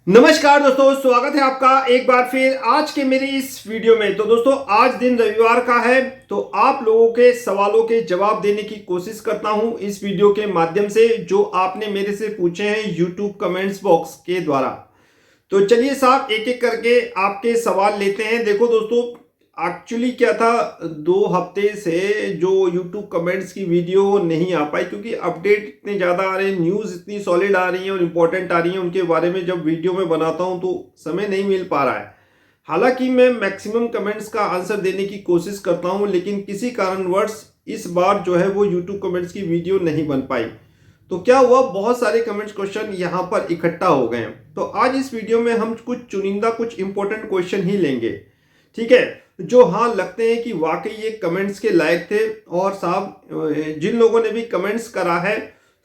नमस्कार दोस्तों, स्वागत है आपका एक बार फिर आज के मेरी इस वीडियो में। तो दोस्तों, आज दिन रविवार का है, तो आप लोगों के सवालों के जवाब देने की कोशिश करता हूं इस वीडियो के माध्यम से, जो आपने मेरे से पूछे हैं यूट्यूब कमेंट्स बॉक्स के द्वारा। तो चलिए साहब, एक एक करके आपके सवाल लेते हैं। देखो दोस्तों, एक्चुअली क्या था, 2 हफ्ते से जो यूट्यूब कमेंट्स की वीडियो नहीं आ पाई, क्योंकि अपडेट इतने ज़्यादा आ रहे हैं, न्यूज़ इतनी सॉलिड आ रही है और इम्पोर्टेंट आ रही है, उनके बारे में जब वीडियो में बनाता हूं तो समय नहीं मिल पा रहा है। हालांकि मैं मैक्सिमम कमेंट्स का आंसर देने की कोशिश करता हूं, लेकिन किसी कारणवश इस बार जो है वो यूट्यूब कमेंट्स की वीडियो नहीं बन पाई। तो क्या हुआ, बहुत सारे कमेंट्स क्वेश्चन यहाँ पर इकट्ठा हो गए हैं। तो आज इस वीडियो में हम कुछ चुनिंदा कुछ इंपॉर्टेंट क्वेश्चन ही लेंगे, ठीक है, जो हाँ लगते हैं कि वाकई ये कमेंट्स के लायक थे। और साहब, जिन लोगों ने भी कमेंट्स करा है,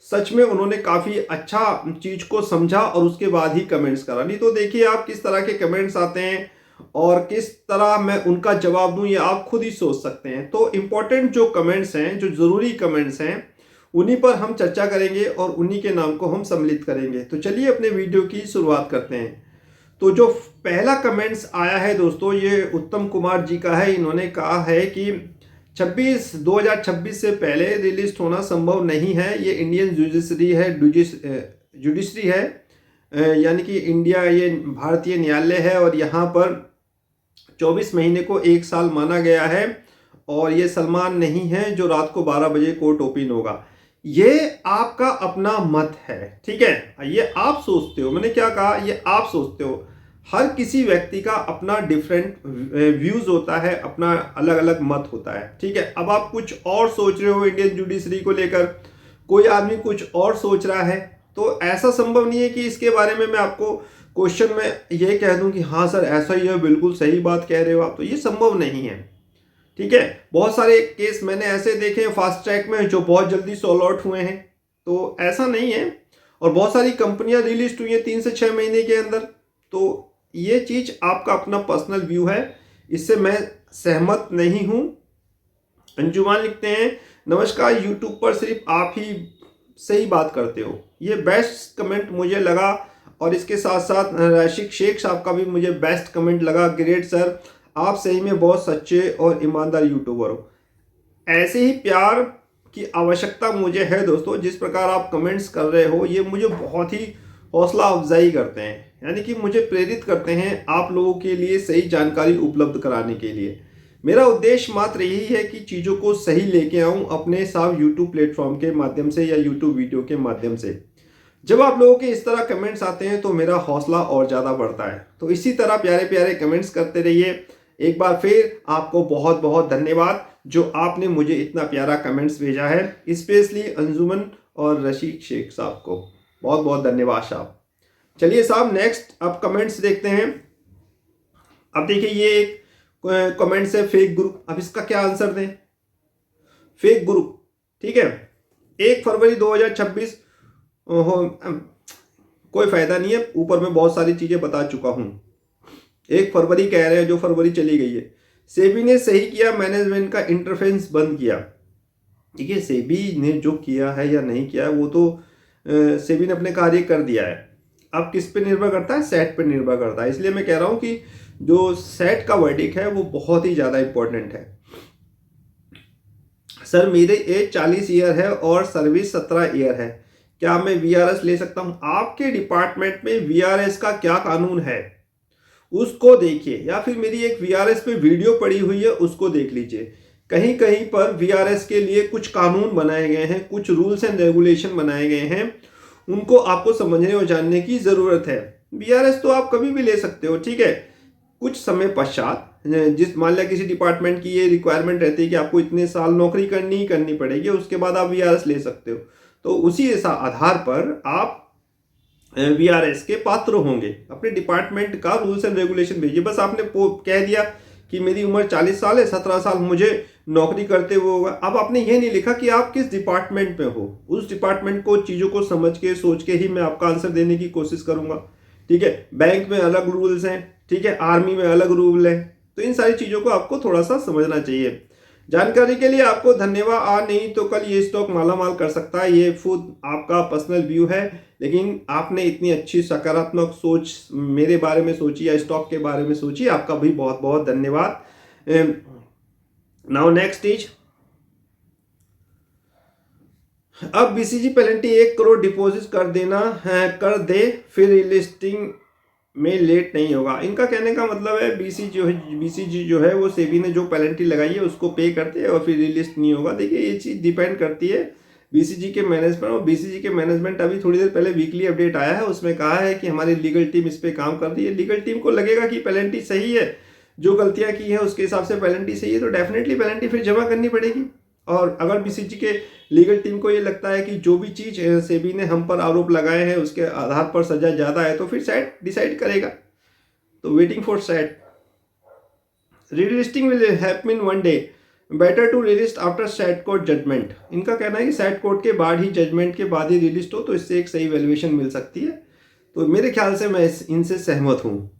सच में उन्होंने काफ़ी अच्छा चीज़ को समझा और उसके बाद ही कमेंट्स करा। नहीं तो देखिए आप किस तरह के कमेंट्स आते हैं और किस तरह मैं उनका जवाब दूं, ये आप खुद ही सोच सकते हैं। तो इम्पोर्टेंट जो कमेंट्स हैं, जो ज़रूरी कमेंट्स हैं, उन्हीं पर हम चर्चा करेंगे और उन्हीं के नाम को हम सम्मिलित करेंगे। तो चलिए अपने वीडियो की शुरुआत करते हैं। तो जो पहला कमेंट्स आया है दोस्तों, ये उत्तम कुमार जी का है। इन्होंने कहा है कि 2026 से पहले रिलीज होना संभव नहीं है। ये इंडियन जुडिशरी है, यानी कि इंडिया, ये भारतीय न्यायालय है और यहाँ पर 24 महीने को 1 साल माना गया है। और ये सलमान नहीं है जो रात को 12 बजे कोर्ट ओपन होगा। ये आपका अपना मत है, ठीक है, ये आप सोचते हो। मैंने क्या कहा, ये आप सोचते हो। हर किसी व्यक्ति का अपना डिफरेंट व्यूज होता है, अपना अलग अलग मत होता है, ठीक है। अब आप कुछ और सोच रहे हो इंडियन जुडिशरी को लेकर, कोई आदमी कुछ और सोच रहा है, तो ऐसा संभव नहीं है कि इसके बारे में मैं आपको क्वेश्चन में ये कह दूं कि हाँ सर ऐसा ही है, बिल्कुल सही बात कह रहे हो आप। तो ये संभव नहीं है, ठीक है। बहुत सारे केस मैंने ऐसे देखे हैं फास्ट ट्रैक में, जो बहुत जल्दी सॉल्व आउट हुए हैं। तो ऐसा नहीं है। और बहुत सारी कंपनियां रिलीज हुई हैं 3 से 6 महीने के अंदर। तो ये चीज आपका अपना पर्सनल व्यू है, इससे मैं सहमत नहीं हूं। अंजुमान लिखते हैं, नमस्कार, यूट्यूब पर सिर्फ आप ही सही बात करते हो। ये बेस्ट कमेंट मुझे लगा। और इसके साथ साथ राशिक शेख साहब का भी मुझे बेस्ट कमेंट लगा, ग्रेट सर, आप सही में बहुत सच्चे और ईमानदार यूट्यूबर हो। ऐसे ही प्यार की आवश्यकता मुझे है दोस्तों। जिस प्रकार आप कमेंट्स कर रहे हो, ये मुझे बहुत ही हौसला अफजाई करते हैं, यानी कि मुझे प्रेरित करते हैं आप लोगों के लिए सही जानकारी उपलब्ध कराने के लिए। मेरा उद्देश्य मात्र यही है कि चीज़ों को सही लेके आऊँ अपने साफ यूट्यूब प्लेटफॉर्म के माध्यम से या यूट्यूब वीडियो के माध्यम से। जब आप लोगों के इस तरह कमेंट्स आते हैं तो मेरा हौसला और ज़्यादा बढ़ता है। तो इसी तरह प्यारे प्यारे कमेंट्स करते रहिए। एक बार फिर आपको बहुत बहुत धन्यवाद जो आपने मुझे इतना प्यारा कमेंट्स भेजा है, स्पेशली अंजुमन और रशीद शेख साहब को बहुत बहुत धन्यवाद साहब। चलिए साहब, नेक्स्ट अब कमेंट्स देखते हैं। अब देखिए, ये एक कमेंट्स है, फेक ग्रुप। अब इसका क्या आंसर दें? फेक ग्रुप, ठीक है। 1 फरवरी 2026 कोई फायदा नहीं है, ऊपर में बहुत सारी चीजें बता चुका हूं। 1 फरवरी कह रहे हैं, जो फरवरी चली गई है। सेबी ने सही किया, मैनेजमेंट का इंटरफेरेंस बंद किया। ठीक है, सेबी ने जो किया है या नहीं किया है वो तो सेबी ने अपने कार्य कर दिया है। अब किस पे निर्भर करता है? सेट पे निर्भर करता है। इसलिए मैं कह रहा हूं कि जो सेट का वर्डिक्ट है वो बहुत ही ज़्यादा इंपॉर्टेंट है। सर मेरे एज 40 ईयर है और सर्विस 17 ईयर है, क्या मैं वीआरएस ले सकता हूं? आपके डिपार्टमेंट में वीआरएस का क्या कानून है उसको देखिए, या फिर मेरी एक वीआरएस पे वीडियो पड़ी हुई है उसको देख लीजिए। कहीं कहीं पर वीआरएस के लिए कुछ कानून बनाए गए हैं, कुछ रूल्स एंड रेगुलेशन बनाए गए हैं, उनको आपको समझने और जानने की ज़रूरत है। वीआरएस तो आप कभी भी ले सकते हो, ठीक है। कुछ समय पश्चात, जिस मान लिया किसी डिपार्टमेंट की ये रिक्वायरमेंट रहती है कि आपको इतने साल नौकरी करनी ही करनी पड़ेगी, उसके बाद आप वीआरएस ले सकते हो। तो उसी आधार पर आप वीआरएस के पात्र होंगे। अपने डिपार्टमेंट का रूल्स एंड रेगुलेशन भेजिए। बस आपने कह दिया कि मेरी उम्र 40 साल है, 17 साल मुझे नौकरी करते हुए होगा। अब आपने ये नहीं लिखा कि आप किस डिपार्टमेंट में हो। उस डिपार्टमेंट को, चीज़ों को समझ के सोच के ही मैं आपका आंसर देने की कोशिश करूंगा, ठीक है। बैंक में अलग रूल्स हैं, ठीक है, आर्मी में अलग रूल है। तो इन सारी चीज़ों को आपको थोड़ा सा समझना चाहिए। जानकारी के लिए आपको धन्यवाद। आज नहीं तो कल ये स्टॉक मालामाल कर सकता है, ये खुद आपका पर्सनल व्यू है, लेकिन आपने इतनी अच्छी सकारात्मक सोच मेरे बारे में सोची या स्टॉक के बारे में सोची, आपका भी बहुत बहुत धन्यवाद। नाउ नेक्स्ट इज, अब बीसीजी पेनल्टी 1 करोड़ डिपॉजिट कर दे फिर लिस्टिंग में लेट नहीं होगा। इनका कहने का मतलब है बीसीजी जो है वो सेबी ने जो पेनल्टी लगाई है उसको पे करते हैं और फिर रिलिस्ट नहीं होगा। देखिए ये चीज़ डिपेंड करती है बीसीजी के मैनेजमेंट, और बीसीजी के मैनेजमेंट अभी थोड़ी देर पहले वीकली अपडेट आया है, उसमें कहा है कि हमारी लीगल टीम इस पे काम कर रही है। लीगल टीम को लगेगा कि पेनल्टी सही है, जो गलतियां की है उसके हिसाब से पेनल्टी सही है, तो डेफिनेटली पेनल्टी फिर जमा करनी पड़ेगी। और अगर बीसीजी के लीगल टीम को ये लगता है कि जो भी चीज़ सेबी ने हम पर आरोप लगाए हैं उसके आधार पर सजा ज़्यादा है, तो फिर सेट डिसाइड करेगा। तो waiting for set. Relisting will happen in 1 day, better to relist after set court judgment. इनका कहना है कि सेट कोर्ट के बाद ही, जजमेंट के बाद ही रिलिस्ट हो तो इससे एक सही वैल्यूएशन मिल सकती है। तो मेरे ख्याल से मैं इनसे सहमत हूँ।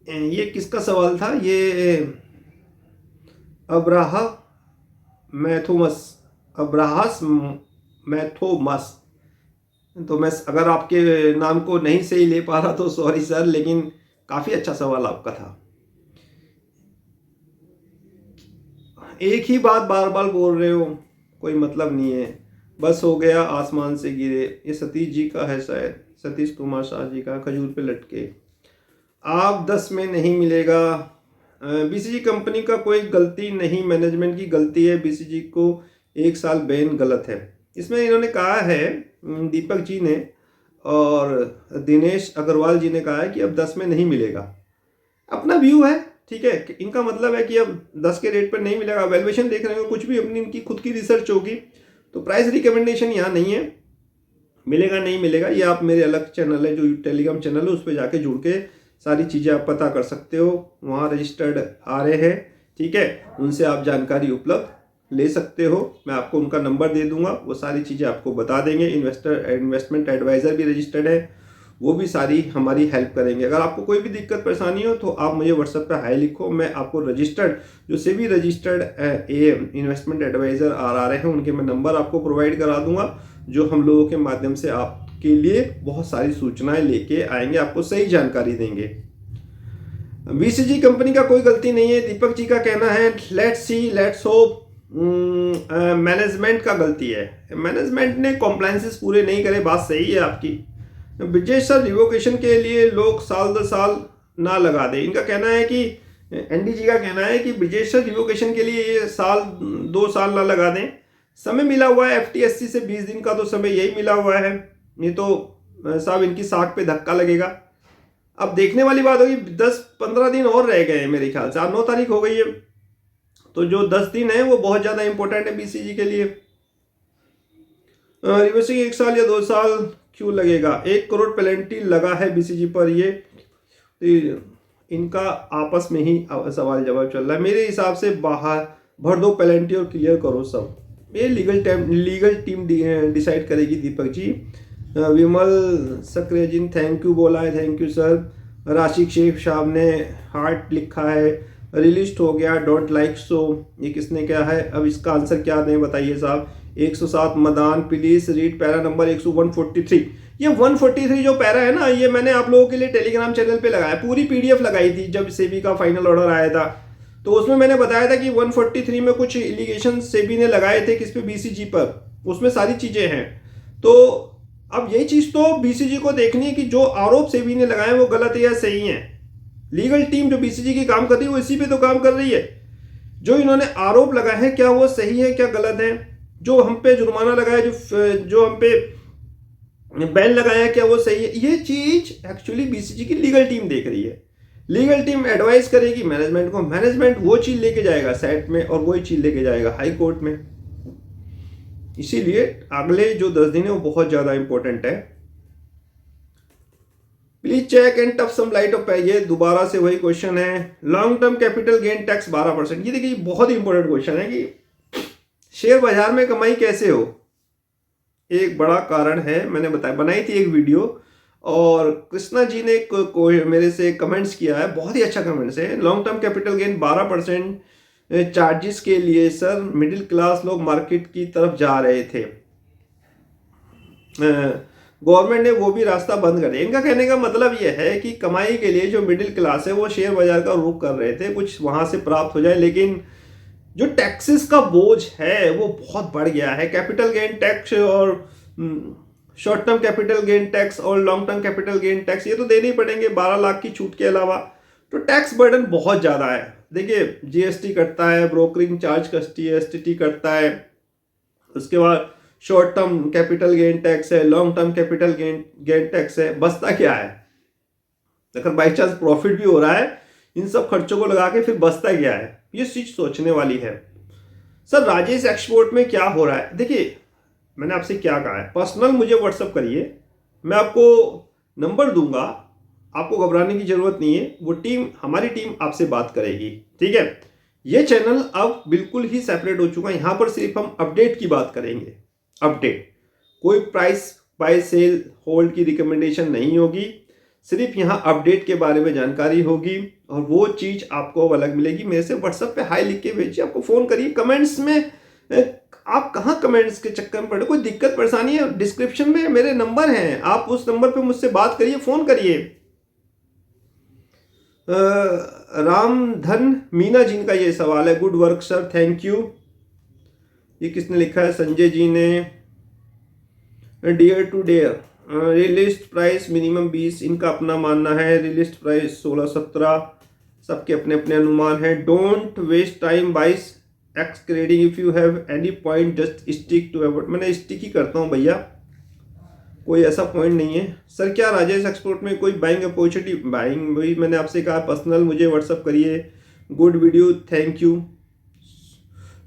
ये किसका सवाल था? ये अब्राहस मैथोमस। तो मैं अगर आपके नाम को नहीं सही ले पा रहा तो सॉरी सर, लेकिन काफ़ी अच्छा सवाल आपका था। एक ही बात बार बार बोल रहे हो, कोई मतलब नहीं है। बस हो गया आसमान से गिरे, ये सतीश जी का है शायद, सतीश कुमार शाह जी का, खजूर पे लटके। आप 10 में नहीं मिलेगा। बीसीजी कंपनी का कोई गलती नहीं, मैनेजमेंट की गलती है। बीसीजी को 1 साल बैन गलत है, इसमें इन्होंने कहा है, दीपक जी ने और दिनेश अग्रवाल जी ने कहा है कि अब 10 में नहीं मिलेगा। अपना व्यू है, ठीक है। इनका मतलब है कि अब 10 के रेट पर नहीं मिलेगा। वैल्यूएशन देख रहे हो, कुछ भी अपनी इनकी खुद की रिसर्च होगी, तो प्राइस रिकमेंडेशन यहाँ नहीं है। मिलेगा नहीं मिलेगा ये आप मेरे अलग चैनल है, जो टेलीग्राम चैनल है, उस पर जाके जुड़ के सारी चीज़ें आप पता कर सकते हो। वहाँ रजिस्टर्ड आ रहे हैं, ठीक है, उनसे आप जानकारी उपलब्ध ले सकते हो। मैं आपको उनका नंबर दे दूंगा, वो सारी चीज़ें आपको बता देंगे। इन्वेस्टमेंट एडवाइज़र भी रजिस्टर्ड है, वो भी सारी हमारी हेल्प करेंगे। अगर आपको कोई भी दिक्कत परेशानी हो तो आप मुझे व्हाट्सएप पे हाई लिखो, मैं आपको रजिस्टर्ड जो सेबी रजिस्टर्ड इन्वेस्टमेंट एडवाइज़र आ रहे हैं उनके मैं नंबर आपको प्रोवाइड करा दूंगा, जो हम लोगों के माध्यम से आपके लिए बहुत सारी सूचनाएं लेके आएंगे, आपको सही जानकारी देंगे। बीसीजी कंपनी का कोई गलती नहीं है, दीपक जी का कहना है। लेट्स होप मैनेजमेंट का गलती है। मैनेजमेंट ने कॉम्प्लायंसेस पूरे नहीं करे, बात सही है आपकी। ब्रिजेश सर रिवोकेशन के लिए लोग साल 2 साल ना लगा दे। इनका कहना है कि एनडीजी का कहना है कि ब्रिजेश सर रिवोकेशन के लिए ये 2 साल ना लगा दें। समय मिला हुआ है एफटीएससी से 20 दिन का, तो समय यही मिला हुआ है, नहीं तो साहब इनकी साख पे धक्का लगेगा। अब देखने वाली बात होगी, 10-15 दिन और रह गए हैं मेरे ख्याल से। आज 9 तारीख हो गई है, तो जो 10 दिन है वो बहुत ज़्यादा इंपॉर्टेंट है बीसीजी के लिए। रिवर्सिंग 1 साल या 2 साल क्यों लगेगा? 1 करोड़ पेनल्टी लगा है बीसीजी पर, ये इनका आपस में ही सवाल जवाब चल रहा है। मेरे हिसाब से बाहर भर दो पेनल्टी और क्लियर करो सब, ये लीगल टीम डिसाइड करेगी। दीपक जी, विमल सक्रेजिन थैंक यू बोला है, थैंक यू सर। राशिक शेख साहब ने हार्ट लिखा है, रिलीज हो गया, डोंट लाइक सो, ये किसने क्या है? अब इसका आंसर क्या दें बताइए साहब। 107 Madan please read para number 143। ये 143 जो पैरा है ना, ये मैंने आप लोगों के लिए टेलीग्राम चैनल पे लगाया, पूरी पीडीएफ लगाई थी जब सेबी का फाइनल ऑर्डर आया था, तो उसमें मैंने बताया था कि 143 में कुछ एलिगेशन सेबी ने लगाए थे, किस पे? बीसीजी पर, उसमें सारी चीजें हैं। तो अब यही चीज तो बीसीजी को देखनी है कि जो आरोप सेबी ने लगाए वो गलत है या सही है। लीगल टीम जो बीसीजी की काम कर रही है वो इसी पे तो काम कर रही है। जो इन्होंने आरोप लगाए हैं क्या वो सही है क्या गलत है? जो हम पे जुर्माना लगाया, जो हम पे बैन लगाया है, क्या वो सही है? ये चीज एक्चुअली बीसीजी की लीगल टीम देख रही है। लीगल टीम एडवाइस करेगी मैनेजमेंट को, मैनेजमेंट वो चीज लेके जाएगा सेट में और वही चीज लेके जाएगा हाई कोर्ट में। इसीलिए अगले जो 10 दिन है वो बहुत ज्यादा इंपॉर्टेंट है। Please check and tough some light off, ये दोबारा से वही क्वेश्चन है। Long term capital gain tax 12%। ये देखिए बहुत ही इंपॉर्टेंट क्वेश्चन है कि शेयर बाजार में कमाई कैसे हो। एक बड़ा कारण है, मैंने बनाई थी एक वीडियो, और कृष्णा जी ने मेरे से कमेंट्स किया है, बहुत ही अच्छा कमेंट्स है। Long term capital gain 12% charges के लिए सर मिडिल क्लास लोग मार्केट की तरफ जा रहे थे, गवर्नमेंट ने वो भी रास्ता बंद कर दिया। इनका कहने का मतलब ये है कि कमाई के लिए जो मिडिल क्लास है वो शेयर बाजार का रुख कर रहे थे, कुछ वहां से प्राप्त हो जाए, लेकिन जो टैक्सेस का बोझ है वो बहुत बढ़ गया है। कैपिटल गेन टैक्स और short term capital gain tax और long term capital gain tax ये तो देने ही पड़ेंगे 12 लाख की छूट के अलावा। तो टैक्स बर्डन बहुत ज़्यादा है। देखिए जीएसटी कटता है, ब्रोकरिंग चार्ज कटती है, एसटीटी कटता है, उसके बाद short term capital gain tax है, long term capital gain tax है। बचता क्या है? अगर बाई चांस प्रॉफिट भी हो रहा है, इन सब खर्चों को लगा के फिर बचता क्या है? ये चीज सोचने वाली है। सर राजेश एक्सपोर्ट में क्या हो रहा है? देखिए मैंने आपसे क्या कहा है, पर्सनल मुझे व्हाट्सअप करिए, मैं आपको नंबर दूंगा, आपको घबराने की जरूरत नहीं है। वो टीम, हमारी टीम आपसे बात करेगी, ठीक है। ये चैनल अब बिल्कुल ही सेपरेट हो चुका है, यहां पर सिर्फ हम अपडेट की बात करेंगे। अपडेट, कोई प्राइस बाय सेल होल्ड की रिकमेंडेशन नहीं होगी, सिर्फ यहाँ अपडेट के बारे में जानकारी होगी और वो चीज आपको अलग मिलेगी। मेरे से व्हाट्सएप पे हाई लिख के भेजिए, आपको फोन करिए। कमेंट्स में आप कहाँ कमेंट्स के चक्कर में पड़े, कोई दिक्कत परेशानी है डिस्क्रिप्शन में मेरे नंबर हैं, आप उस नंबर पे मुझसे बात करिए, फोन करिए। रामधन मीना जी का ये सवाल है, good work sir, thank you. ये किसने लिखा है? संजय जी ने। Dear to dare, relist price minimum 20, इनका अपना मानना है। रिलिस्ट प्राइस 16-17, सबके अपने अपने अनुमान है। Don't waste time bias ex trading, if you have any point just stick to avert. मैंने स्टिक ही करता हूँ भैया, कोई ऐसा पॉइंट नहीं है। सर क्या राजेश एक्सपोर्ट में कोई बाइंग अपॉर्चुनिटी? बाइंग वही मैंने आपसे कहा, पर्सनल मुझे व्हाट्सअप करिए। Good video, thank you.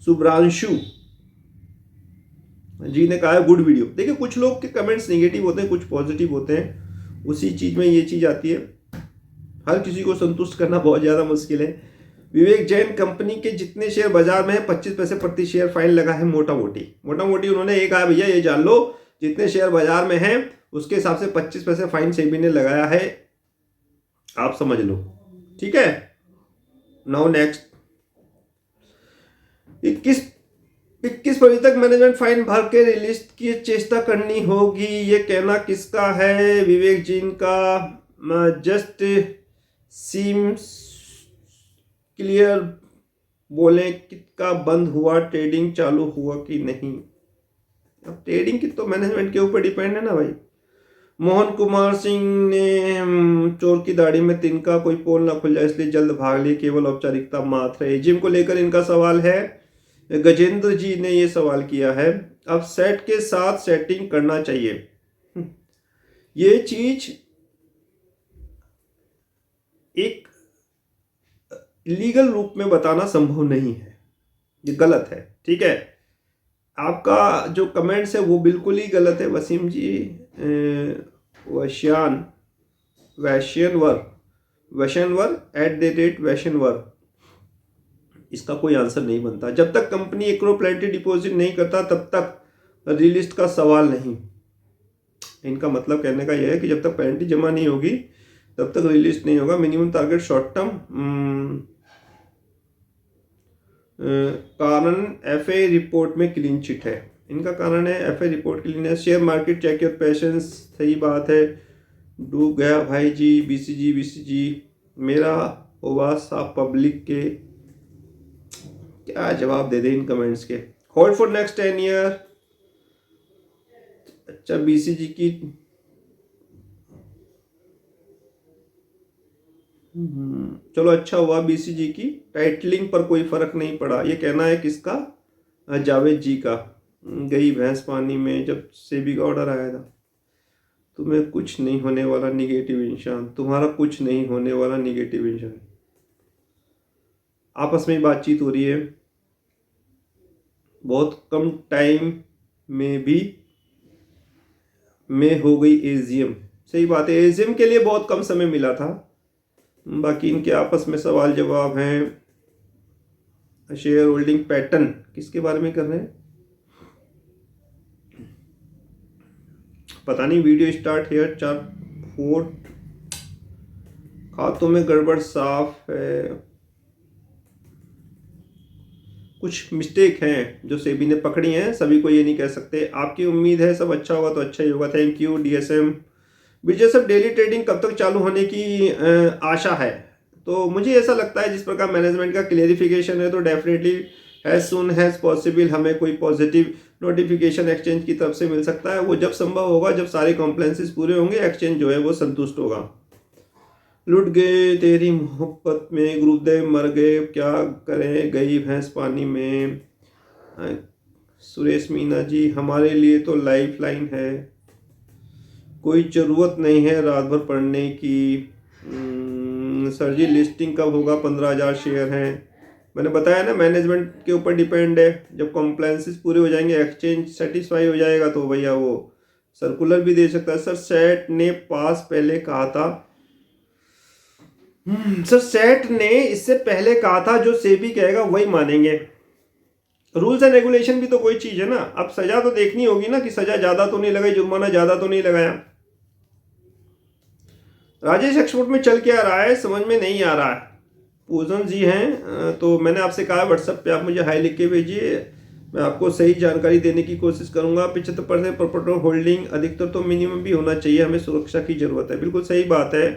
Shubhranshu ji ने कहा है गुड वीडियो। देखिए कुछ लोग के कमेंट्स नेगेटिव होते हैं, कुछ पॉजिटिव होते हैं, उसी चीज में ये चीज आती है। हर किसी को संतुष्ट करना बहुत ज्यादा मुश्किल है। विवेक जैन, कंपनी के जितने शेयर बाजार में है 25 पैसे प्रति शेयर फाइन लगा है मोटा मोटी उन्होंने ये कहा भैया ये जान लो, जितने शेयर बाजार में हैं उसके हिसाब से 25 पैसे फाइन सेबी ने लगाया है, आप समझ लो, ठीक है। नाउ नेक्स्ट, 21 फरवरी तक मैनेजमेंट फाइन भर के रिलीज की चेष्टा करनी होगी, ये कहना किसका है? विवेक जी का। जस्ट सीम्स क्लियर, बोले कितना बंद हुआ, ट्रेडिंग चालू हुआ कि नहीं? अब ट्रेडिंग की तो मैनेजमेंट के ऊपर डिपेंड है ना भाई। मोहन कुमार सिंह ने, चोर की दाढ़ी में तिनका, कोई पोल ना खुल जाए इसलिए जल्द भाग लिए, केवल औपचारिकता मात्र है। जिम को लेकर इनका सवाल है। गजेंद्र जी ने ये सवाल किया है, अब सेट के साथ सेटिंग करना चाहिए। ये चीज एक लीगल रूप में बताना संभव नहीं है, ये गलत है, ठीक है। आपका जो कमेंट्स है वो बिल्कुल ही गलत है वसीम जी। वैश्यनवर @वैश्यनवर, इसका कोई आंसर नहीं बनता। जब तक कंपनी एक्रो प्लेंटी डिपॉजिट नहीं करता तब तक रिलिस्ट का सवाल नहीं। इनका मतलब कहने का यह है कि जब तक पेनल्टी जमा नहीं होगी तब तक रिलिस्ट नहीं होगा। मिनिमम टारगेट शॉर्ट टर्म कारण एफए रिपोर्ट में क्लीन चिट है, इनका कारण है एफए रिपोर्ट क्लीन है। Share market check your patience, सही बात है। डूब गया भाई जी। बीसीजी मेरा होगा साफ पब्लिक के, क्या जवाब दे दे इन कमेंट्स के। होल्ड फॉर नेक्स्ट 10 ईयर, अच्छा बीसीजी की चलो अच्छा हुआ, बीसीजी की टाइटलिंग पर कोई फर्क नहीं पड़ा, ये कहना है किसका? जावेद जी का। गई भैंस पानी में, जब सेबी का ऑर्डर आया था। तुम्हें कुछ नहीं होने वाला निगेटिव इंसान, तुम्हारा कुछ नहीं होने वाला निगेटिव इंसान। आपस में बातचीत हो रही है, बहुत कम टाइम में भी में हो गई एजीएम, सही बात है। एजीएम के लिए बहुत कम समय मिला था। बाकी इनके आपस में सवाल जवाब हैं। शेयर होल्डिंग पैटर्न किसके बारे में कर रहे हैं पता नहीं। वीडियो स्टार्ट हेयर चार्ट 4, खातों में गड़बड़ साफ है। कुछ मिस्टेक हैं जो सेबी ने पकड़ी हैं, सभी को ये नहीं कह सकते। आपकी उम्मीद है सब अच्छा होगा तो अच्छा ही होगा। Thank you DSM. Vijay sir, daily trading कब तक चालू होने की आशा है? तो मुझे ऐसा लगता है जिस प्रकार मैनेजमेंट का क्लियरिफिकेशन है तो definitely as soon as possible हमें कोई पॉजिटिव नोटिफिकेशन एक्सचेंज की तरफ से मिल सकता है। वो जब संभव होगा, जब सारे कॉम्प्लायंसेस पूरे होंगे, एक्सचेंज जो है वो संतुष्ट होगा। लुट गए तेरी मोहब्बत में, गुरुदेव मर गए, क्या करें गई भैंस पानी में। सुरेश मीना जी, हमारे लिए तो लाइफ लाइन है, कोई ज़रूरत नहीं है रात भर पढ़ने की। सर जी, लिस्टिंग कब होगा? 15,000 शेयर हैं। मैंने बताया ना, मैनेजमेंट के ऊपर डिपेंड है। जब कॉम्प्लायंसेस पूरे हो जाएंगे, एक्सचेंज सेटिस्फाई हो जाएगा तो भैया वो सर्कुलर भी दे सकता है। सर, सेट ने पास पहले कहा था। सर, सेट ने इससे पहले कहा था जो सेबी कहेगा वही मानेंगे। रूल्स एंड रेगुलेशन भी तो कोई चीज़ है ना। अब सजा तो देखनी होगी ना कि सजा ज़्यादा तो नहीं लगाई, जुर्माना ज़्यादा तो नहीं लगाया। राजेश, एक्सपोर्ट में चल क्या रहा है? समझ में नहीं आ रहा है। पूजन जी हैं, तो मैंने आपसे कहा व्हाट्सएप पे आप मुझे हाई लिख के भेजिए, मैं आपको सही जानकारी देने की कोशिश करूंगा। 75% प्रॉपर्टी होल्डिंग अधिकतर तो मिनिमम भी होना चाहिए, हमें सुरक्षा की जरूरत है। बिल्कुल सही बात है।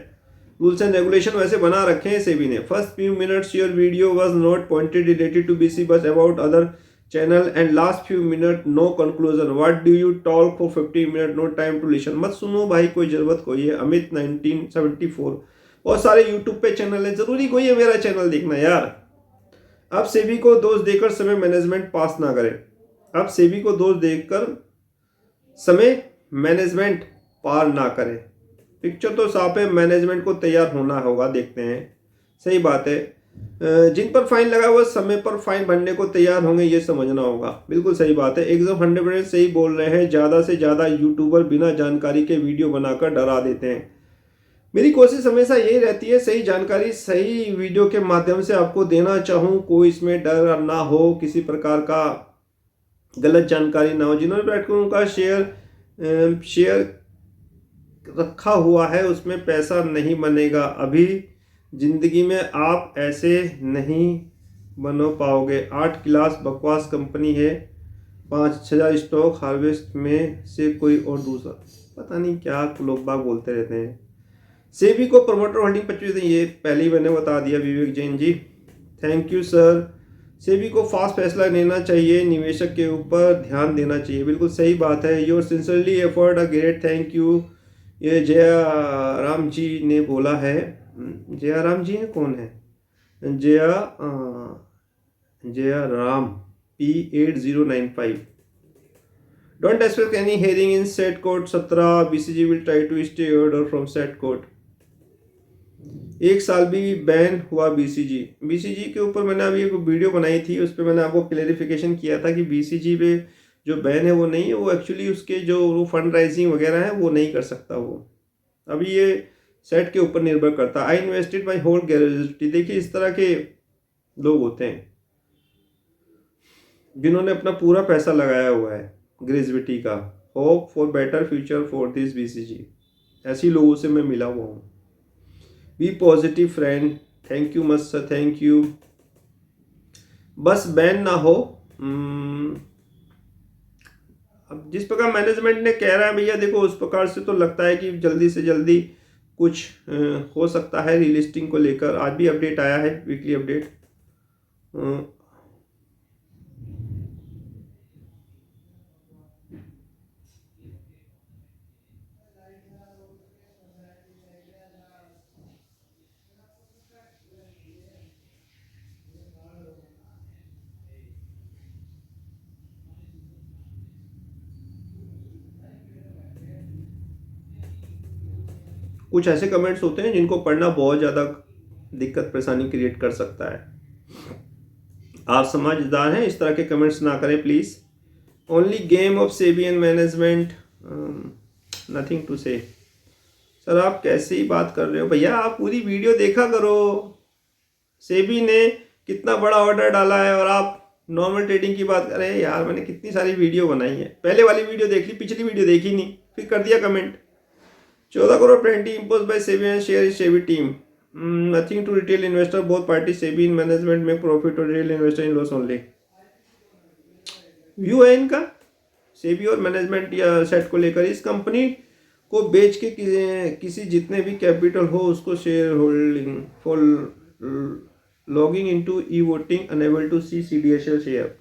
रूल्स एंड रेगुलेशन वैसे बना रखे हैं सेबी ने। First few minutes your video was not pointed related to BC but about other channel and last few minute no conclusion, what do you talk for 15 minute, no time to listen. मत सुनो भाई, कोई जरूरत कोई है। अमित 1974। बहुत सारे YouTube पे चैनल है, जरूरी कोई है मेरा चैनल देखना यार। अब सेबी को दोष देकर समय मैनेजमेंट पास ना करें। अब सेबी को दोष देकर समय मैनेजमेंट पार ना करें। पिक्चर तो साफ है, मैनेजमेंट को तैयार होना होगा, देखते हैं। सही बात है। जिन पर फाइन लगा हुआ समय पर फाइन भरने को तैयार होंगे, ये समझना होगा। बिल्कुल सही बात है, एकदम 100% सही बोल रहे हैं। ज़्यादा से ज़्यादा यूट्यूबर बिना जानकारी के वीडियो बनाकर डरा देते हैं। मेरी कोशिश हमेशा यही रहती है, सही जानकारी सही वीडियो के माध्यम से आपको देना चाहूँ। कोई इसमें डर ना हो, किसी प्रकार का गलत जानकारी ना हो। जिन्होंने प्लेटफॉर्म का शेयर रखा हुआ है उसमें पैसा नहीं बनेगा। अभी जिंदगी में आप ऐसे नहीं बनो पाओगे। 8 क्लास बकवास कंपनी है, 5,000 स्टॉक हार्वेस्ट में से कोई और दूसरा, पता नहीं क्या लोग बाग बोलते रहते हैं। सेबी को प्रमोटर होल्डिंग 25, ये पहले ही मैंने बता दिया। विवेक Jain ji, thank you sir. SEBI को फास्ट फैसला लेना चाहिए, निवेशक के ऊपर ध्यान देना चाहिए। बिल्कुल सही बात है। Your sincerely effort a great, thank you. ये जया राम जी ने बोला है। जया राम जी है, कौन है? Jaya Ram P8095। Don't expect any hearing in SAT court 17। BCG will try to stay order from SAT court. 1 साल भी बैन हुआ बीसीजी के ऊपर। मैंने अभी एक वीडियो बनाई थी, उस पर मैंने आपको क्लेरिफिकेशन किया था कि बीसीजी पे जो बैन है वो नहीं है, वो एक्चुअली उसके जो वो फंड राइजिंग वगैरह है वो नहीं कर सकता वो। अभी ये सेट के ऊपर निर्भर करता है। I invested my whole gratuity. देखिए, इस तरह के लोग होते हैं जिन्होंने अपना पूरा पैसा लगाया हुआ है ग्रेजुएटी का। Hope for better future for this BCG. ऐसे लोगों से मैं मिला हुआ हूँ। Be positive friend, thank you much sir, thank you. बस बैन ना हो। अब जिस प्रकार मैनेजमेंट ने कह रहा है भैया, देखो उस प्रकार से तो लगता है कि जल्दी से जल्दी कुछ हो सकता है रीलिस्टिंग को लेकर। आज भी अपडेट आया है, वीकली अपडेट। कुछ ऐसे कमेंट्स होते हैं जिनको पढ़ना बहुत ज़्यादा दिक्कत परेशानी क्रिएट कर सकता है। आप समझदार हैं, इस तरह के कमेंट्स ना करें please. Only game of SEBI and management, nothing to say. Sir, आप कैसे ही बात कर रहे हो भैया? आप पूरी वीडियो देखा करो। सेबी ने कितना बड़ा ऑर्डर डाला है और आप नॉर्मल ट्रेडिंग की बात कर रहे हैं। यार, मैंने कितनी सारी वीडियो बनाई है। पहले वाली वीडियो देख ली, पिछली वीडियो देखी नहीं, फिर कर दिया comment. 14 crore penalty impose by SEBI and share is SEBI team, nothing to retail investor, both party SEBI in management में प्रॉफिट और retail investor in loss only. View है इनका सेबी और मैनेजमेंट या सेट को लेकर। इस कंपनी को बेच के किसी जितने भी कैपिटल हो उसको share holding for logging into e voting enable to see CDSL share.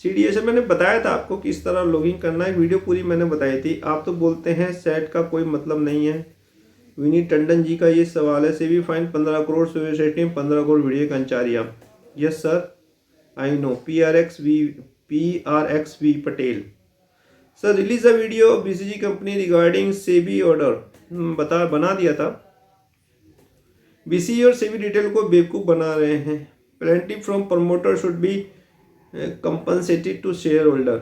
CDSL मैंने बताया था आपको किस तरह लॉगिंग करना है, वीडियो पूरी मैंने बताई थी। आप तो बोलते हैं सेट का कोई मतलब नहीं है। विनीत टंडन जी का ये सवाल है, SEBI fine 15 crore Suresh team 15 crore video Kancharia. Yes sir I know. P R X V Patel sir release a video of BCG company regarding SEBI order. बना दिया था। बीसीजी और सेबी डिटेल को बेवकूफ़ बना रहे हैं। Plenty from promoter should be compensated to share holder.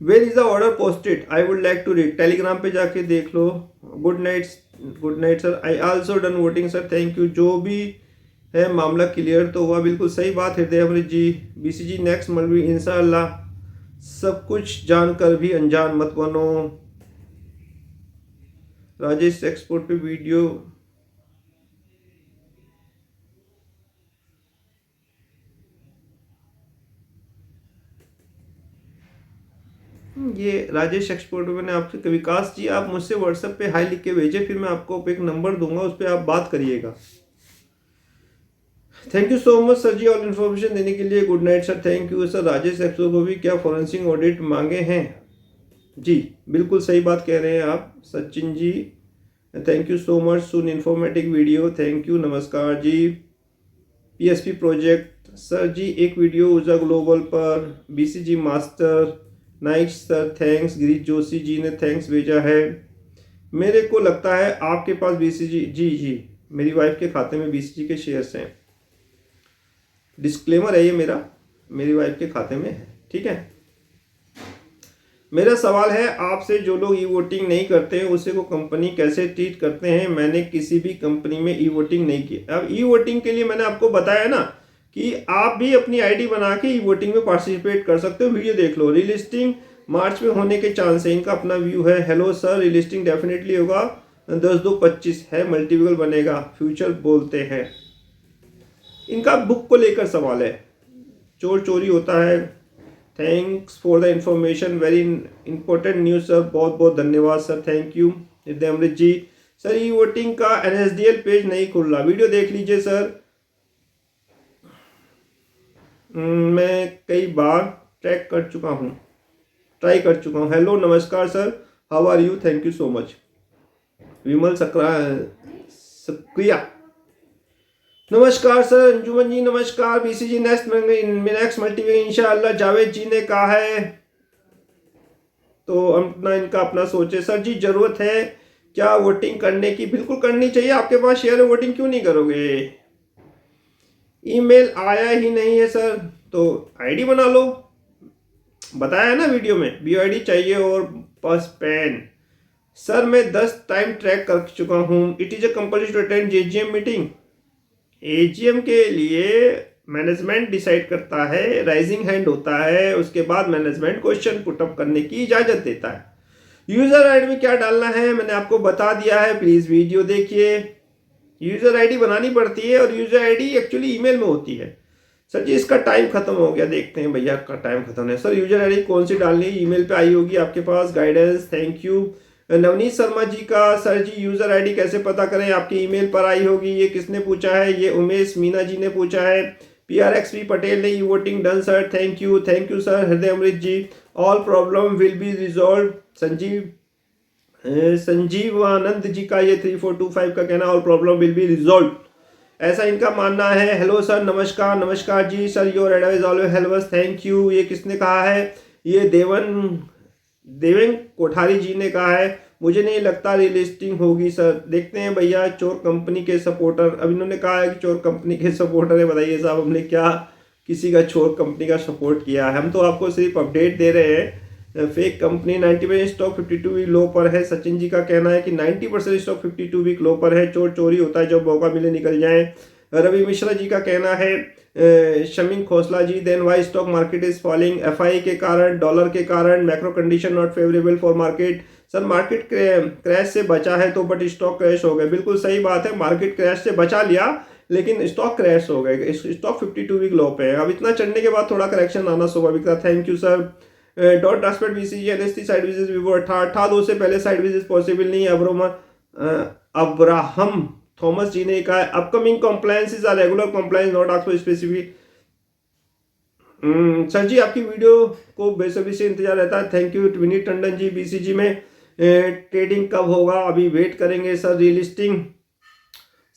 Where is the order posted I would like to read. Telegram पे जाके देख लो। Good night sir. I also done voting sir thank you. जो भी है मामला क्लियर तो हुआ। बिल्कुल सही बात हृदय अमृत जी। बीसीजी नेक्स्ट मलवी इंशाअल्लाह। सब कुछ जानकर भी अनजान मत बनो। राजेश एक्सपोर्ट पे वीडियो ये राजेश एक्सपोर्ट पे मैंने आपसे विकास जी आप मुझसे व्हाट्सएप पे हाई लिख के भेजे, फिर मैं आपको एक नंबर दूंगा उस पर आप बात करिएगा। Thank you so much sir ji all information देने के लिए। Good night sir thank you sir. Rajesh export को भी क्या फॉरेंसिक ऑडिट मांगे हैं? जी बिल्कुल सही बात कह रहे हैं आप Sachin ji. Thank you so much. सुन इन्फॉर्मेटिव वीडियो थैंक यू नमस्कार जी। पीएसपी प्रोजेक्ट सर जी एक वीडियो ऊर्जा ग्लोबल पर BCG master night sir thanks. Girish Joshi ji ने थैंक्स भेजा है। मेरे को लगता है आपके पास बीसीजी जी मेरी वाइफ के खाते में बीसीजी के शेयर्स हैं। डिस्क्लेमर है ये मेरी वाइफ के खाते में है, ठीक है। मेरा सवाल है आपसे, जो लोग ई वोटिंग नहीं करते हैं उसे को कंपनी कैसे ट्रीट करते हैं? मैंने किसी भी कंपनी में ई वोटिंग नहीं की। अब ई वोटिंग के लिए मैंने आपको बताया ना कि आप भी अपनी आईडी बना के ई वोटिंग में पार्टिसिपेट कर सकते हो। वीडियो देख लो। रिलिस्टिंग मार्च में होने के चांस है। इनका अपना व्यू है। हेलो सर रिलिस्टिंग डेफिनेटली होगा 10/2/25 है। मल्टीपल बनेगा फ्यूचर बोलते हैं। इनका बुक को लेकर सवाल है। चोर चोरी होता है। Thanks for the information very important news sir. बहुत बहुत धन्यवाद सर थैंक यू। हृदय अमृत जी सर ई वोटिंग का एनएसडीएल पेज नहीं खुल रहा। वीडियो देख लीजिए सर। मैं कई बार ट्राई कर चुका हूँ। हेलो नमस्कार sir how are you thank you so much. Vimal Sakriya नमस्कार सर। अंजुमन जी नमस्कार। बीसीजी नेक्स्ट मल्टीवे इंशाअल्लाह। जावेद जी ने कहा है तो अपना इनका अपना सोचे। सर जी जरूरत है क्या वोटिंग करने की? बिल्कुल करनी चाहिए। आपके पास शेयर है वोटिंग क्यों नहीं करोगे? ईमेल आया ही नहीं है सर तो आईडी बना लो। बताया ना वीडियो में बीओआईडी चाहिए और बस पेन। सर मैं 10 टाइम ट्रैक कर चुका हूँ। It is a compulsory to attend AGM meeting. AGM के लिए मैनेजमेंट डिसाइड करता है। राइजिंग हैंड होता है उसके बाद मैनेजमेंट क्वेश्चन पुटअप करने की इजाजत देता है। यूजर आईडी में क्या डालना है मैंने आपको बता दिया है। प्लीज वीडियो देखिए। यूजर आईडी बनानी पड़ती है और यूजर आईडी एक्चुअली ईमेल में होती है। सर जी इसका टाइम खत्म हो गया। देखते हैं भैया का टाइम खत्म है। सर यूजर आईडी कौन सी डालनी है? ईमेल पे आई होगी आपके पास guidance. Thank you. Navneet Sharma ji का सर जी यूजर आईडी कैसे पता करें? आपकी ईमेल पर आई होगी। ये किसने पूछा है? ये उमेश मीना जी ने पूछा है। PRXV पटेल ने E voting done sir thank you sir. Hriday Amrit ji all problem will be resolve. Sanjeevanand ji का ये 3425 का कहना all problem will be resolve ऐसा इनका मानना है। हेलो सर नमस्कार जी sir. Your advice always help us thank you. ये किसने कहा है? ये देवेन कोठारी जी ने कहा है। मुझे नहीं लगता रिलिस्टिंग होगी सर। देखते हैं भैया। चोर कंपनी के सपोर्टर। अब इन्होंने कहा है कि चोर कंपनी के सपोर्टर है। बताइए साहब हमने क्या किसी का चोर कंपनी का सपोर्ट किया है? हम तो आपको सिर्फ अपडेट दे रहे हैं। Fake company 90% stock 52 week low पर है। सचिन जी का कहना है कि 90% स्टॉक 52 वीक लो पर है। चोर चोरी होता है जब मौका मिले निकल जाए। रवि मिश्रा जी का कहना है। Shamim Khosla ji then why stock market is falling? FI के कारण, डॉलर के कारण, macro condition not favourable for market. Sir market crash से बचा है तो बट स्टॉक क्रैश हो गया। बिल्कुल सही बात है। मार्केट क्रैश से बचा लिया लेकिन स्टॉक क्रैश हो गए, स्टॉक 52 वीक लो पे है। अब इतना चढ़ने के बाद थोड़ा करेक्शन आना स्वाभाविक था। Thank you sir. डॉट ट्रांसपेट बीसीजी एलएसटी साइड विजिट विवो 18 से पहले साइड विजिट पॉसिबल नहीं। अब्राहम थॉमस जी ने कहा upcoming compliances are regular compliance not asked for specific. Sir जी आपकी वीडियो को बेसब्री से इंतजार रहता है। Thank you. Vineet Tandon ji BCG में ट्रेडिंग कब होगा? अभी वेट करेंगे सर।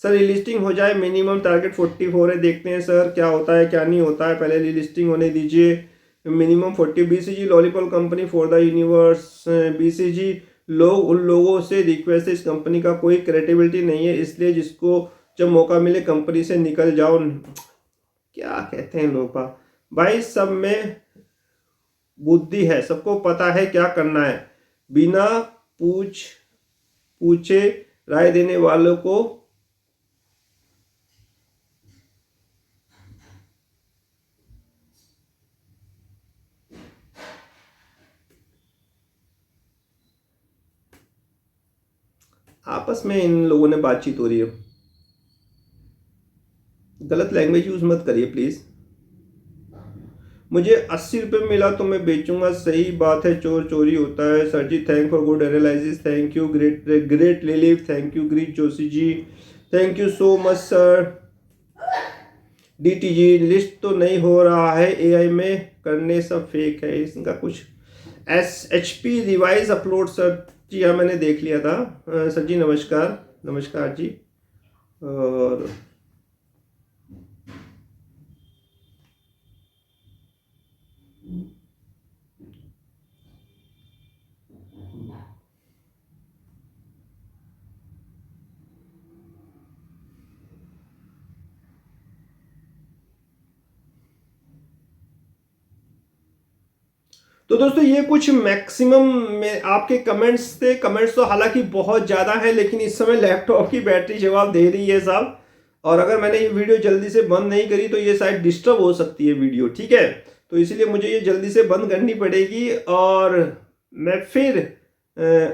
रीलिस्टिंग हो जाए, मिनिमम टारगेट 44 है, देखते हैं सर क्या होता है क्या नहीं होता है। पहले रीलिस्टिंग होने दीजिए। Minimum 40। BCG lollipop company for the universe. BCG लोग उन लोगों से रिक्वेस्ट है, इस कंपनी का कोई क्रेडिबिलिटी नहीं है, इसलिए जिसको जब मौका मिले कंपनी से निकल जाओ। क्या कहते हैं लोग भाई, सब में बुद्धि है, सबको पता है क्या करना है। बिना पूछे राय देने वालों को आपस में इन लोगों ने बातचीत हो रही है। गलत लैंग्वेज यूज मत करिए प्लीज। मुझे 80 रुपये मिला तो मैं बेचूंगा। सही बात है, चोर चोरी होता है। सर जी thank for good analysis. Thank you. Great relief. Thank you ग्रीट Joshi ji. Thank you so much sir. DTG list तो नहीं हो रहा है, एआई में करने सब फेक है, इसका कुछ एचपी रिवाइज अपलोड। सर जी हाँ मैंने देख लिया था। सर जी नमस्कार जी। और तो दोस्तों ये कुछ मैक्सिमम में आपके कमेंट्स थे। कमेंट्स तो हालांकि बहुत ज़्यादा है, लेकिन इस समय लैपटॉप की बैटरी जवाब दे रही है साहब। और अगर मैंने ये वीडियो जल्दी से बंद नहीं करी तो ये शायद डिस्टर्ब हो सकती है वीडियो, ठीक है। तो इसीलिए मुझे ये जल्दी से बंद करनी पड़ेगी। और मैं फिर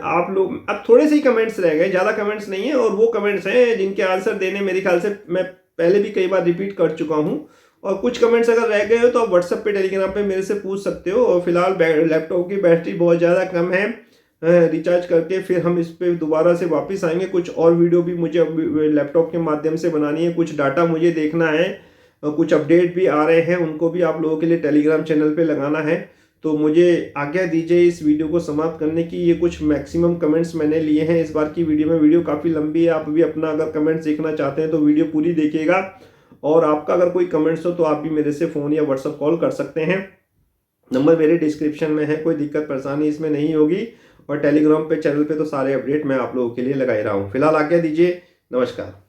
आप लोग, अब थोड़े से ही कमेंट्स रह गए, ज़्यादा कमेंट्स नहीं है। और वो कमेंट्स हैं जिनके आंसर देने मेरे ख्याल से मैं पहले भी कई बार रिपीट कर चुका हूँ। और कुछ कमेंट्स अगर रह गए हो तो आप व्हाट्सएप पे टेलीग्राम पे मेरे से पूछ सकते हो। और फिलहाल लैपटॉप की बैटरी बहुत ज़्यादा कम है। रिचार्ज करके फिर हम इस पे दोबारा से वापस आएंगे। कुछ और वीडियो भी मुझे लैपटॉप के माध्यम से बनानी है, कुछ डाटा मुझे देखना है, कुछ अपडेट भी आ रहे हैं, उनको भी आप लोगों के लिए टेलीग्राम चैनल पे लगाना है। तो मुझे आज्ञा दीजिए इस वीडियो को समाप्त करने की। ये कुछ मैक्सिमम कमेंट्स मैंने लिए हैं इस बार की वीडियो में। वीडियो काफ़ी लंबी है, आप भी अपना अगर कमेंट्स देखना चाहते हैं तो वीडियो पूरी देखिएगा। और आपका अगर कोई कमेंट्स हो तो आप भी मेरे से फ़ोन या व्हाट्सअप कॉल कर सकते हैं। नंबर मेरे डिस्क्रिप्शन में है, कोई दिक्कत परेशानी इसमें नहीं होगी। और टेलीग्राम पे चैनल पे तो सारे अपडेट मैं आप लोगों के लिए लगा ही रहा हूँ। फिलहाल आज्ञा दीजिए, नमस्कार।